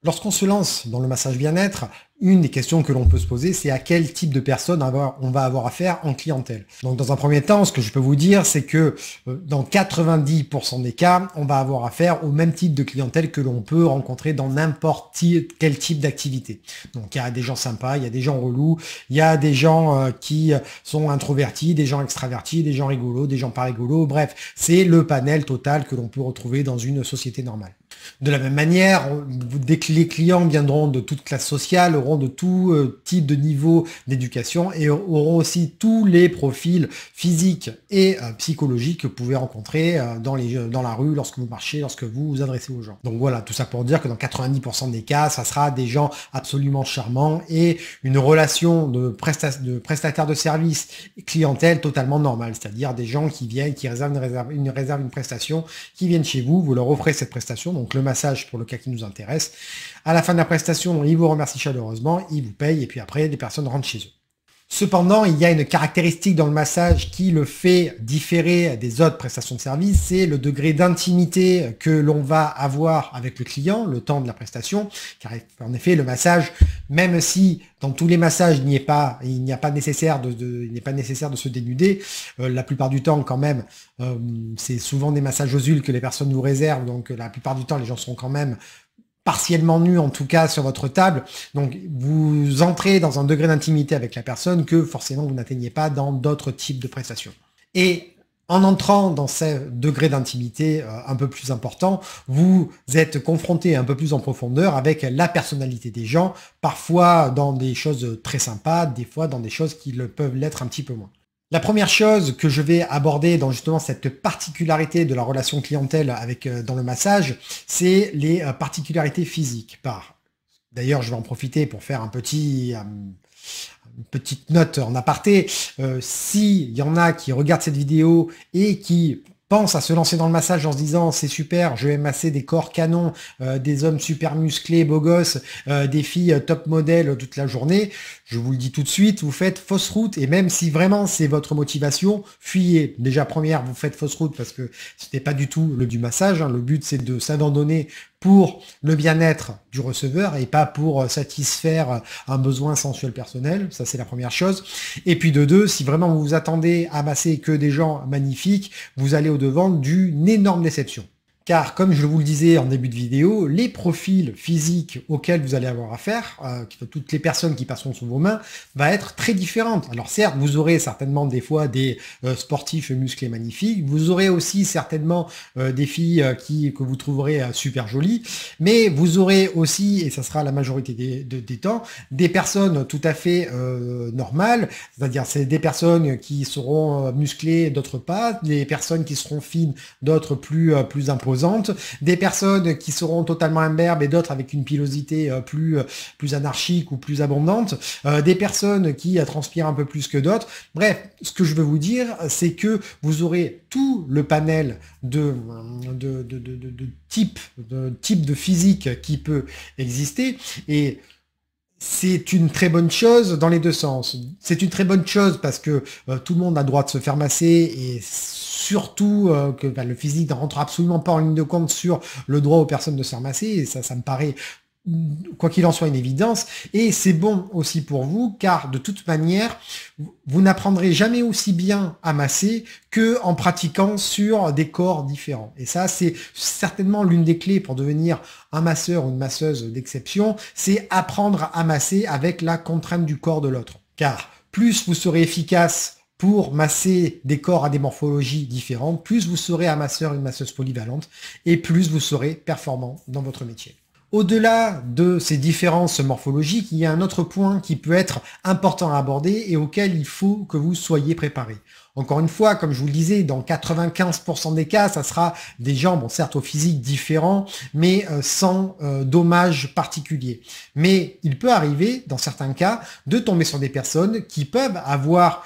Lorsqu'on se lance dans le massage bien-être, une des questions que l'on peut se poser, c'est à quel type de personne on va avoir affaire en clientèle. Donc dans un premier temps, ce que je peux vous dire, c'est que dans 90% des cas, on va avoir affaire au même type de clientèle que l'on peut rencontrer dans n'importe quel type d'activité. Donc il y a des gens sympas, il y a des gens relous, il y a des gens qui sont introvertis, des gens extravertis, des gens rigolos, des gens pas rigolos, bref, c'est le panel total que l'on peut retrouver dans une société normale. De la même manière, dès que les clients viendront de toute classe sociale, auront de tout type de niveau d'éducation et auront aussi tous les profils physiques et psychologiques que vous pouvez rencontrer dans la rue, lorsque vous marchez, lorsque vous vous adressez aux gens. Donc voilà, tout ça pour dire que dans 90% des cas, ça sera des gens absolument charmants et une relation de prestataire de service clientèle totalement normale, c'est-à-dire des gens qui viennent, qui réservent une prestation, qui viennent chez vous, vous leur offrez cette prestation, donc le massage pour le cas qui nous intéresse. À la fin de la prestation, ils vous remercient chaleureusement, ils vous payent et puis après, les personnes rentrent chez eux. Cependant, il y a une caractéristique dans le massage qui le fait différer des autres prestations de service, c'est le degré d'intimité que l'on va avoir avec le client, le temps de la prestation, car en effet, le massage, même si dans tous les massages, il n'est pas nécessaire de se dénuder, la plupart du temps quand même, c'est souvent des massages aux huiles que les personnes vous réservent, donc la plupart du temps, les gens seront quand même partiellement nus en tout cas sur votre table, donc vous entrez dans un degré d'intimité avec la personne que forcément vous n'atteignez pas dans d'autres types de prestations. Et en entrant dans ces degrés d'intimité un peu plus importants, vous êtes confronté un peu plus en profondeur avec la personnalité des gens, parfois dans des choses très sympas, des fois dans des choses qui le peuvent l'être un petit peu moins. La première chose que je vais aborder dans justement cette particularité de la relation clientèle dans le massage, c'est les particularités physiques. D'ailleurs, je vais en profiter pour faire une petite note en aparté. S'il y en a qui regardent cette vidéo et qui pensent à se lancer dans le massage en se disant c'est super, je vais masser des corps canons, des hommes super musclés, beaux gosses, des filles top modèles toute la journée, je vous le dis tout de suite, vous faites fausse route et même si vraiment c'est votre motivation, fuyez. Déjà première, vous faites fausse route parce que ce n'est pas du tout le but du massage, hein. Le but c'est de s'abandonner pour le bien-être du receveur et pas pour satisfaire un besoin sensuel personnel, ça c'est la première chose. Et puis de deux, si vraiment vous vous attendez à masser que des gens magnifiques, vous allez au-devant d'une énorme déception. Car, comme je vous le disais en début de vidéo, les profils physiques auxquels vous allez avoir affaire, toutes les personnes qui passeront sous vos mains, va être très différentes. Alors certes, vous aurez certainement des fois des sportifs musclés magnifiques, vous aurez aussi certainement des filles que vous trouverez super jolies, mais vous aurez aussi, et ça sera la majorité des temps, des personnes tout à fait normales, c'est-à-dire c'est des personnes qui seront musclées, d'autres pas, des personnes qui seront fines, d'autres plus imposantes, des personnes qui seront totalement imberbes et d'autres avec une pilosité plus anarchique ou plus abondante, des personnes qui transpirent un peu plus que d'autres. Bref, ce que je veux vous dire, c'est que vous aurez tout le panel de type de physique qui peut exister et c'est une très bonne chose dans les deux sens. C'est une très bonne chose parce que tout le monde a le droit de se faire masser et surtout que le physique ne rentre absolument pas en ligne de compte sur le droit aux personnes de se faire masser. Et ça me paraît, quoi qu'il en soit, une évidence. Et c'est bon aussi pour vous car de toute manière, vous n'apprendrez jamais aussi bien à masser que en pratiquant sur des corps différents. Et ça, c'est certainement l'une des clés pour devenir un masseur ou une masseuse d'exception, c'est apprendre à masser avec la contrainte du corps de l'autre. Car plus vous serez efficace pour masser des corps à des morphologies différentes, plus vous serez un masseur, une masseuse polyvalente, et plus vous serez performant dans votre métier. Au-delà de ces différences morphologiques, il y a un autre point qui peut être important à aborder et auquel il faut que vous soyez préparés. Encore une fois, comme je vous le disais, dans 95% des cas, ça sera des gens, bon certes au physique différents, mais sans dommages particuliers. Mais il peut arriver, dans certains cas, de tomber sur des personnes qui peuvent avoir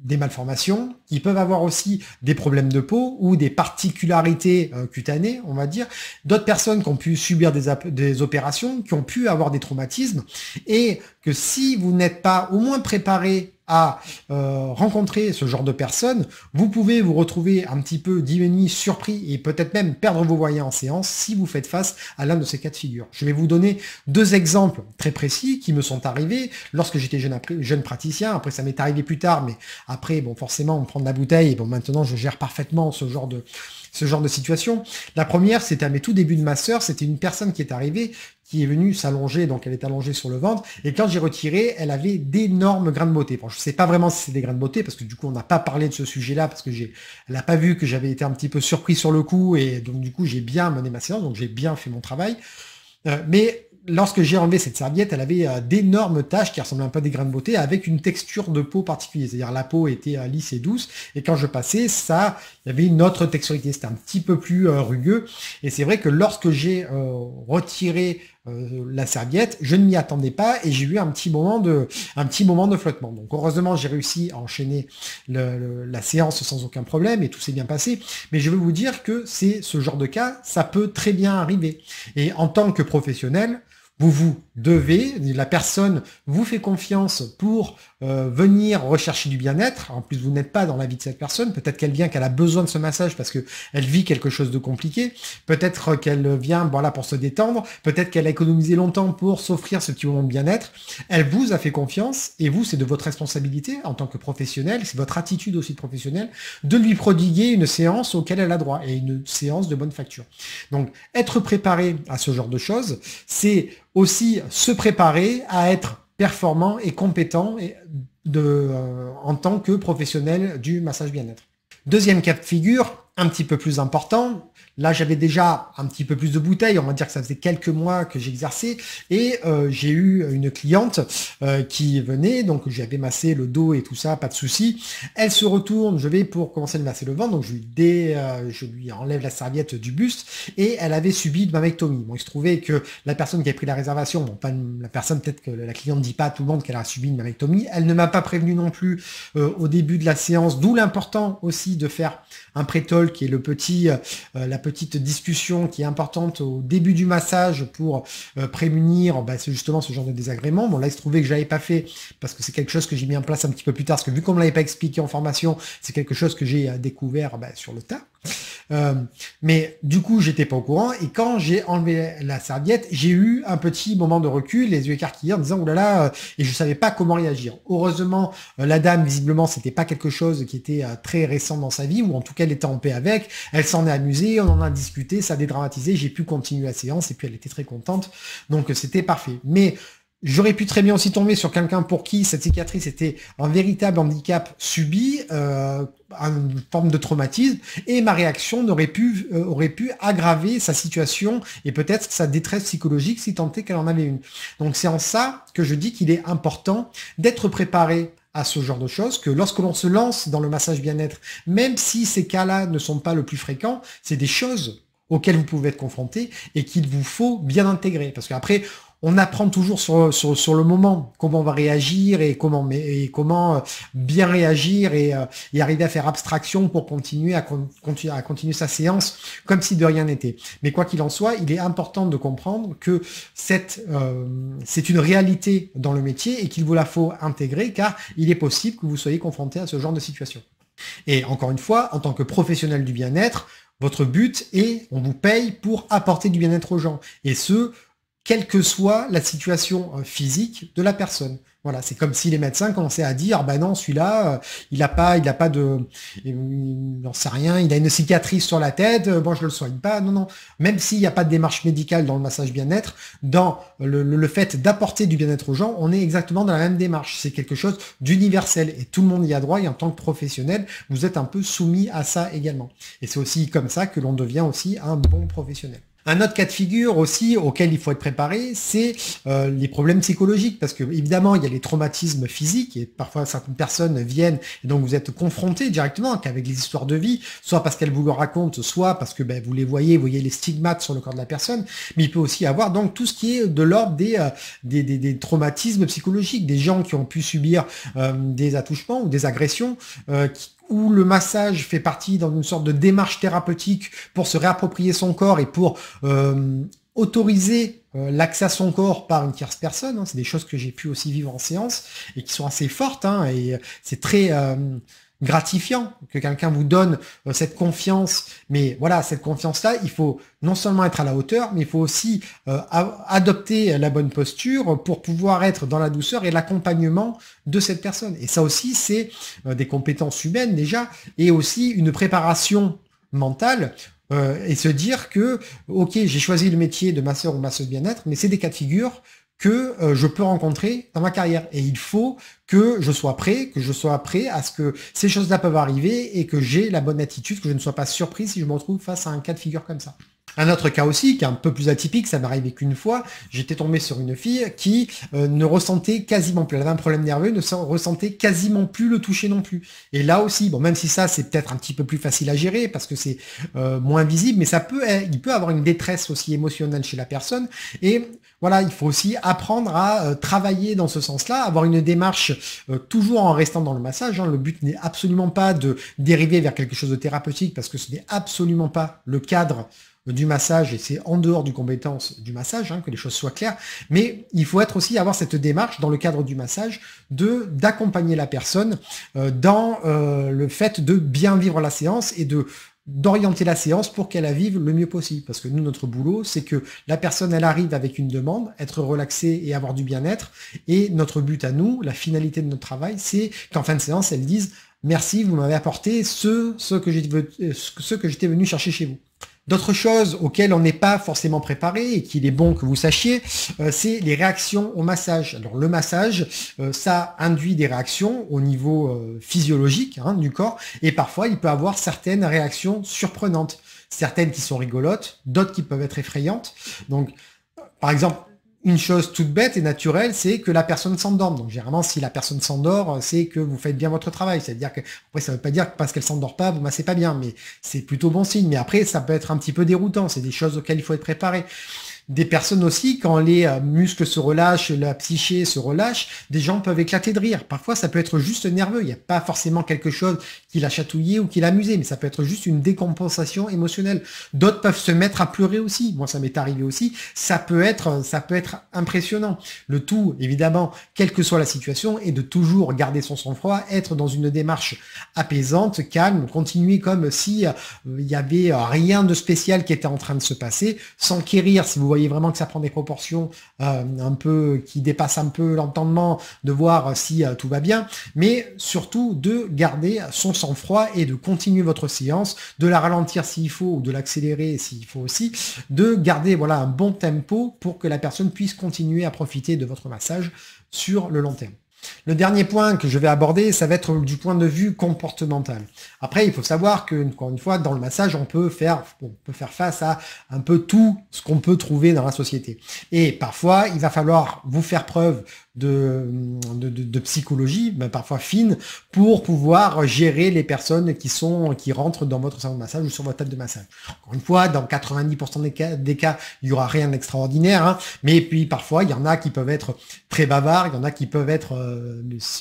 des malformations, qui peuvent avoir aussi des problèmes de peau ou des particularités cutanées, on va dire. D'autres personnes qui ont pu subir des opérations, qui ont pu avoir des traumatismes, et que si vous n'êtes pas au moins préparé à rencontrer ce genre de personnes, vous pouvez vous retrouver un petit peu diminué, surpris et peut-être même perdre vos moyens en séance si vous faites face à l'un de ces cas de figure. Je vais vous donner deux exemples très précis qui me sont arrivés lorsque j'étais jeune praticien. Après, ça m'est arrivé plus tard, mais après, bon, forcément, on prend de la bouteille et bon, maintenant, je gère parfaitement ce genre de situation. La première, c'était à mes tout débuts de master, c'était une personne qui est arrivée, qui est venue s'allonger, donc elle est allongée sur le ventre, et quand j'ai retiré, elle avait d'énormes grains de beauté. Bon, je ne sais pas vraiment si c'est des grains de beauté, parce que du coup, on n'a pas parlé de ce sujet-là, parce que elle n'a pas vu que j'avais été un petit peu surpris sur le coup, et donc du coup, j'ai bien mené ma séance, donc j'ai bien fait mon travail. Mais lorsque j'ai enlevé cette serviette, elle avait d'énormes taches qui ressemblaient un peu à des grains de beauté avec une texture de peau particulière. C'est-à-dire la peau était lisse et douce. Et quand je passais, il y avait une autre texturité. C'était un petit peu plus rugueux. Et c'est vrai que lorsque j'ai retiré la serviette, je ne m'y attendais pas et j'ai eu un petit moment de flottement. Donc heureusement, j'ai réussi à enchaîner la séance sans aucun problème et tout s'est bien passé. Mais je veux vous dire que c'est ce genre de cas, ça peut très bien arriver. Et en tant que professionnel, vous devez, la personne vous fait confiance pour venir rechercher du bien-être. En plus, vous n'êtes pas dans la vie de cette personne. Peut-être qu'elle vient, qu'elle a besoin de ce massage parce que elle vit quelque chose de compliqué. Peut-être qu'elle vient voilà, pour se détendre. Peut-être qu'elle a économisé longtemps pour s'offrir ce petit moment de bien-être. Elle vous a fait confiance et vous, c'est de votre responsabilité en tant que professionnel, c'est votre attitude aussi de professionnel, de lui prodiguer une séance auquel elle a droit et une séance de bonne facture. Donc, être préparé à ce genre de choses, c'est aussi se préparer à être performant et compétent en tant que professionnel du massage bien-être. Deuxième cas de figure, un petit peu plus important. Là, j'avais déjà un petit peu plus de bouteilles. On va dire que ça faisait quelques mois que j'exerçais. Et j'ai eu une cliente qui venait. Donc, j'avais massé le dos et tout ça, pas de souci. Elle se retourne. Je vais pour commencer de masser le ventre. Donc, je lui enlève la serviette du buste. Et elle avait subi une mammectomie. Bon, il se trouvait que la personne qui a pris la réservation, bon, pas la personne, peut-être que la cliente ne dit pas à tout le monde qu'elle a subi une mammectomie. Elle ne m'a pas prévenu non plus au début de la séance. D'où l'important aussi de faire un pré-talk qui est la petite discussion qui est importante au début du massage pour prémunir c'est justement ce genre de désagrément. Bon là il se trouvait que j'avais pas fait parce que c'est quelque chose que j'ai mis en place un petit peu plus tard parce que vu qu'on me l'avait pas expliqué en formation, c'est quelque chose que j'ai découvert sur le tas. Mais du coup j'étais pas au courant et quand j'ai enlevé la serviette, j'ai eu un petit moment de recul, les yeux écarquillés en disant oulala et je savais pas comment réagir. Heureusement la dame visiblement c'était pas quelque chose qui était très récent dans sa vie ou en tout cas elle était en paix avec, elle s'en est amusée, on en a discuté, ça a dédramatisé, j'ai pu continuer la séance et puis elle était très contente donc c'était parfait. Mais j'aurais pu très bien aussi tomber sur quelqu'un pour qui cette cicatrice était un véritable handicap subi, une forme de traumatisme, et ma réaction aurait pu aggraver sa situation et peut-être sa détresse psychologique si tant est qu'elle en avait une. Donc c'est en ça que je dis qu'il est important d'être préparé à ce genre de choses, que lorsque l'on se lance dans le massage bien-être, même si ces cas-là ne sont pas le plus fréquents, c'est des choses auxquelles vous pouvez être confronté et qu'il vous faut bien intégrer. Parce qu'après, on apprend toujours sur le moment comment on va réagir et comment bien réagir et arriver à faire abstraction pour continuer sa séance comme si de rien n'était. Mais quoi qu'il en soit, il est important de comprendre que c'est une réalité dans le métier et qu'il vous la faut intégrer car il est possible que vous soyez confronté à ce genre de situation. Et encore une fois, en tant que professionnel du bien-être, votre but est, on vous paye pour apporter du bien-être aux gens. Et quelle que soit la situation physique de la personne. Voilà, c'est comme si les médecins commençaient à dire, non, celui-là, il n'en sait rien, il a une cicatrice sur la tête, je le soigne pas. Non, non. Même s'il n'y a pas de démarche médicale dans le massage bien-être, dans le fait d'apporter du bien-être aux gens, on est exactement dans la même démarche. C'est quelque chose d'universel et tout le monde y a droit et en tant que professionnel, vous êtes un peu soumis à ça également. Et c'est aussi comme ça que l'on devient aussi un bon professionnel. Un autre cas de figure aussi auquel il faut être préparé, c'est les problèmes psychologiques, parce que évidemment il y a les traumatismes physiques et parfois certaines personnes viennent et donc vous êtes confrontés directement avec les histoires de vie, soit parce qu'elles vous le racontent, soit parce que vous voyez les stigmates sur le corps de la personne, mais il peut aussi y avoir donc tout ce qui est de l'ordre des traumatismes psychologiques, des gens qui ont pu subir des attouchements ou des agressions où le massage fait partie dans une sorte de démarche thérapeutique pour se réapproprier son corps et pour autoriser l'accès à son corps par une tierce personne, hein, c'est des choses que j'ai pu aussi vivre en séance et qui sont assez fortes, hein, et c'est très gratifiant que quelqu'un vous donne cette confiance. Mais voilà, cette confiance-là, il faut non seulement être à la hauteur, mais il faut aussi adopter la bonne posture pour pouvoir être dans la douceur et l'accompagnement de cette personne. Et ça aussi, c'est des compétences humaines déjà, et aussi une préparation mentale, et se dire que, ok, j'ai choisi le métier de masseur ou masseuse bien-être, mais c'est des cas de figure que je peux rencontrer dans ma carrière. Et il faut que je sois prêt à ce que ces choses-là peuvent arriver et que j'ai la bonne attitude, que je ne sois pas surpris si je me retrouve face à un cas de figure comme ça. Un autre cas aussi, qui est un peu plus atypique, ça m'est arrivé qu'une fois, j'étais tombé sur une fille qui ne ressentait quasiment plus, elle avait un problème nerveux, ne ressentait quasiment plus le toucher non plus. Et là aussi, bon, même si ça c'est peut-être un petit peu plus facile à gérer parce que c'est moins visible, mais il peut avoir une détresse aussi émotionnelle chez la personne. Et voilà, il faut aussi apprendre à travailler dans ce sens-là, avoir une démarche toujours en restant dans le massage, hein. Le but n'est absolument pas de dériver vers quelque chose de thérapeutique parce que ce n'est absolument pas le cadre du massage, et c'est en dehors du compétence du massage, hein, que les choses soient claires, mais il faut être aussi avoir cette démarche dans le cadre du massage d'accompagner la personne dans le fait de bien vivre la séance et d'orienter la séance pour qu'elle la vive le mieux possible. Parce que nous, notre boulot, c'est que la personne, elle arrive avec une demande, être relaxée et avoir du bien-être, et notre but à nous, la finalité de notre travail, c'est qu'en fin de séance, elle dise « Merci, vous m'avez apporté ce que j'étais venu chercher chez vous ». D'autres choses auxquelles on n'est pas forcément préparé et qu'il est bon que vous sachiez, c'est les réactions au massage. Alors le massage, ça induit des réactions au niveau physiologique, hein, du corps, et parfois il peut avoir certaines réactions surprenantes, certaines qui sont rigolotes, d'autres qui peuvent être effrayantes. Donc, par exemple, une chose toute bête et naturelle, c'est que la personne s'endorme. Donc généralement, si la personne s'endort, c'est que vous faites bien votre travail. C'est-à-dire que, après, ça ne veut pas dire que parce qu'elle s'endort pas, vous massez pas bien, mais c'est plutôt bon signe. Mais après, ça peut être un petit peu déroutant. C'est des choses auxquelles il faut être préparé. Des personnes aussi, quand les muscles se relâchent, la psyché se relâche, des gens peuvent éclater de rire. Parfois, ça peut être juste nerveux. Il n'y a pas forcément quelque chose qui l'a chatouillé ou qui l'a amusé, mais ça peut être juste une décompensation émotionnelle. D'autres peuvent se mettre à pleurer aussi. Moi, ça m'est arrivé aussi. Ça peut être impressionnant. Le tout, évidemment, quelle que soit la situation, est de toujours garder son sang-froid, être dans une démarche apaisante, calme, continuer comme si il y avait rien de spécial qui était en train de se passer, s'enquérir si vous voyez vraiment que ça prend des proportions un peu qui dépassent un peu l'entendement, de voir si tout va bien, mais surtout de garder son sang-froid et de continuer votre séance, de la ralentir s'il faut ou de l'accélérer s'il faut aussi, de garder voilà un bon tempo pour que la personne puisse continuer à profiter de votre massage sur le long terme. Le dernier point que je vais aborder, ça va être du point de vue comportemental. Après, il faut savoir que, encore une fois, dans le massage, on peut faire face à un peu tout ce qu'on peut trouver dans la société. Et parfois, il va falloir vous faire preuve de psychologie, mais parfois fine, pour pouvoir gérer les personnes qui rentrent dans votre salon de massage ou sur votre table de massage. Encore une fois, dans 90% des cas, il n'y aura rien d'extraordinaire, hein, mais puis parfois, il y en a qui peuvent être très bavards, il y en a qui peuvent être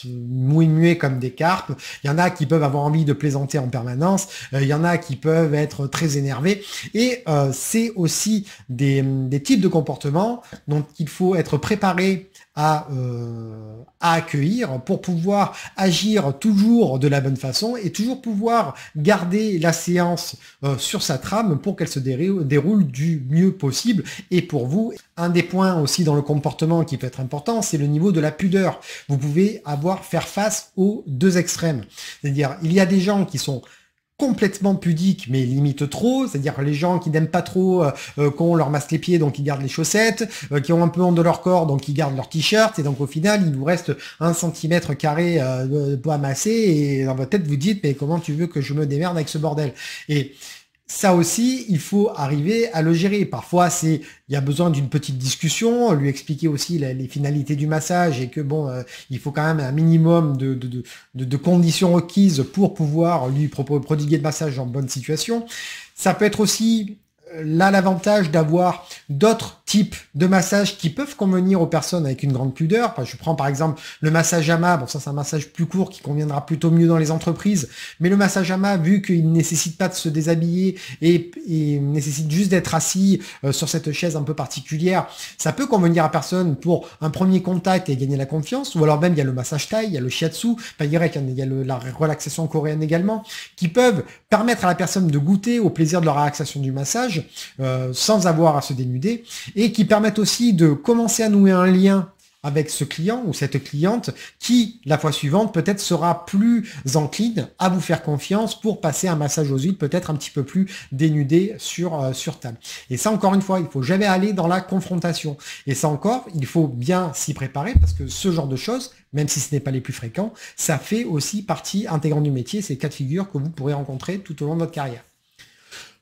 muets comme des carpes, il y en a qui peuvent avoir envie de plaisanter en permanence, il y en a qui peuvent être très énervés, et c'est aussi des types de comportements dont il faut être préparé à accueillir pour pouvoir agir toujours de la bonne façon et toujours pouvoir garder la séance sur sa trame pour qu'elle se déroule du mieux possible. Et pour vous, un des points aussi dans le comportement qui peut être important, c'est le niveau de la pudeur. Vous pouvez faire face aux deux extrêmes. C'est-à-dire, il y a des gens qui sont complètement pudiques, mais limite trop, c'est-à-dire les gens qui n'aiment pas trop qu'on leur masse les pieds, donc ils gardent les chaussettes, qui ont un peu honte de leur corps, donc ils gardent leur t-shirt, et donc au final, il vous reste 1 cm carré à masser, et dans votre tête, vous dites, mais comment tu veux que je me démerde avec ce bordel? Et ça aussi, il faut arriver à le gérer. Parfois, il y a besoin d'une petite discussion, lui expliquer aussi les finalités du massage et que bon, il faut quand même un minimum de conditions requises pour pouvoir lui prodiguer le massage en bonne situation. Ça peut être aussi là l'avantage d'avoir d'autres types de massages qui peuvent convenir aux personnes avec une grande pudeur. Je prends par exemple le massage Ama. Bon, ça c'est un massage plus court qui conviendra plutôt mieux dans les entreprises. Mais le massage Ama, vu qu'il ne nécessite pas de se déshabiller et nécessite juste d'être assis sur cette chaise un peu particulière, ça peut convenir à personne pour un premier contact et gagner la confiance. Ou alors même il y a le massage Thaï, il y a le Shiatsu, il y a la relaxation coréenne également, qui peuvent permettre à la personne de goûter au plaisir de la relaxation du massage sans avoir à se dénuder, et qui permettent aussi de commencer à nouer un lien avec ce client ou cette cliente qui, la fois suivante, peut-être sera plus encline à vous faire confiance pour passer un massage aux huiles peut-être un petit peu plus dénudé sur table. Et ça, encore une fois, il faut jamais aller dans la confrontation. Et ça encore, il faut bien s'y préparer parce que ce genre de choses, même si ce n'est pas les plus fréquents, ça fait aussi partie intégrante du métier, ces cas de figure que vous pourrez rencontrer tout au long de votre carrière.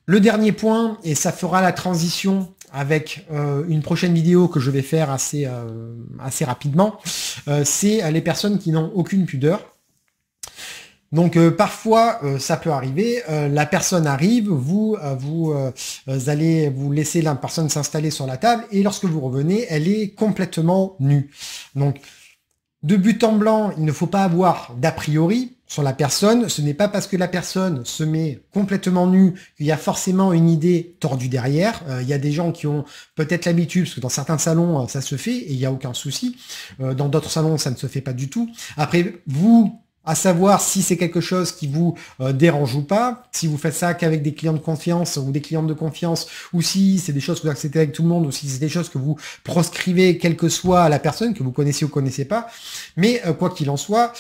Le dernier point, et ça fera la transition avec une prochaine vidéo que je vais faire assez rapidement, c'est les personnes qui n'ont aucune pudeur. Donc parfois ça peut arriver, la personne arrive, vous allez vous laisser la personne s'installer sur la table et lorsque vous revenez, elle est complètement nue. Donc de but en blanc, il ne faut pas avoir d'a priori sur la personne. Ce n'est pas parce que la personne se met complètement nue qu'il y a forcément une idée tordue derrière. Il y a des gens qui ont peut-être l'habitude, parce que dans certains salons, ça se fait et il n'y a aucun souci. Dans d'autres salons, ça ne se fait pas du tout. Après, vous, à savoir si c'est quelque chose qui vous dérange ou pas, si vous faites ça qu'avec des clients de confiance ou des clientes de confiance, ou si c'est des choses que vous acceptez avec tout le monde, ou si c'est des choses que vous proscrivez, quelle que soit la personne, que vous connaissez ou connaissez pas. Mais quoi qu'il en soit,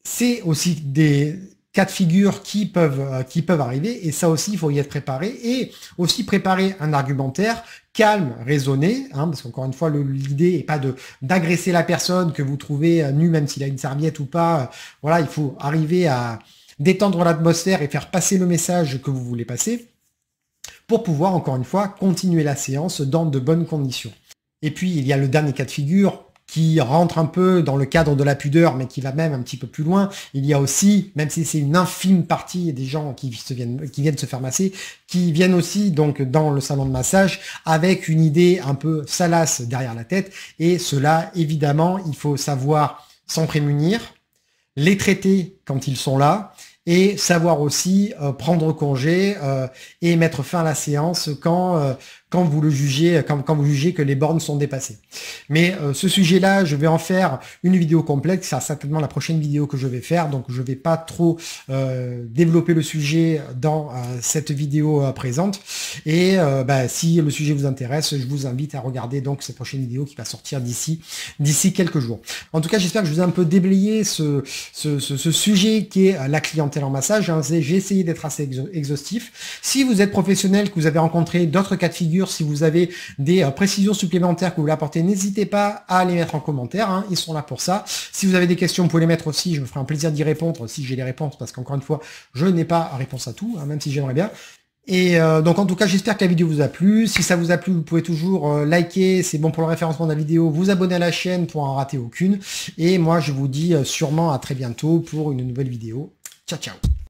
c'est aussi des cas de figure qui peuvent arriver, et ça aussi, il faut y être préparé, et aussi préparer un argumentaire calme, raisonné, parce qu'encore une fois, l'idée n'est pas d'agresser la personne que vous trouvez nue, même s'il a une serviette ou pas. Voilà, il faut arriver à détendre l'atmosphère et faire passer le message que vous voulez passer pour pouvoir, encore une fois, continuer la séance dans de bonnes conditions. Et puis, il y a le dernier cas de figure, qui rentre un peu dans le cadre de la pudeur, mais qui va même un petit peu plus loin. Il y a aussi, même si c'est une infime partie des gens qui viennent se faire masser, qui viennent aussi donc dans le salon de massage avec une idée un peu salace derrière la tête. Et cela, évidemment, il faut savoir s'en prémunir, les traiter quand ils sont là, et savoir aussi prendre congé et mettre fin à la séance quand vous jugez que les bornes sont dépassées. Mais ce sujet-là, je vais en faire une vidéo complète, c'est certainement la prochaine vidéo que je vais faire, donc je ne vais pas trop développer le sujet dans cette vidéo présente. Et si le sujet vous intéresse, je vous invite à regarder donc cette prochaine vidéo qui va sortir d'ici quelques jours. En tout cas, j'espère que je vous ai un peu déblayé ce sujet qui est la clientèle en massage. J'ai essayé d'être assez exhaustif. Si vous êtes professionnel, que vous avez rencontré d'autres cas de figure, si vous avez des précisions supplémentaires que vous voulez apporter, n'hésitez pas à les mettre en commentaire, ils sont là pour ça. Si vous avez des questions, vous pouvez les mettre aussi, je me ferai un plaisir d'y répondre si j'ai les réponses, parce qu'encore une fois, je n'ai pas réponse à tout, même si j'aimerais bien. Et donc en tout cas, j'espère que la vidéo vous a plu. Si ça vous a plu, vous pouvez toujours liker, c'est bon pour le référencement de la vidéo, vous abonner à la chaîne pour en rater aucune. Et moi, je vous dis sûrement à très bientôt pour une nouvelle vidéo. Ciao, ciao.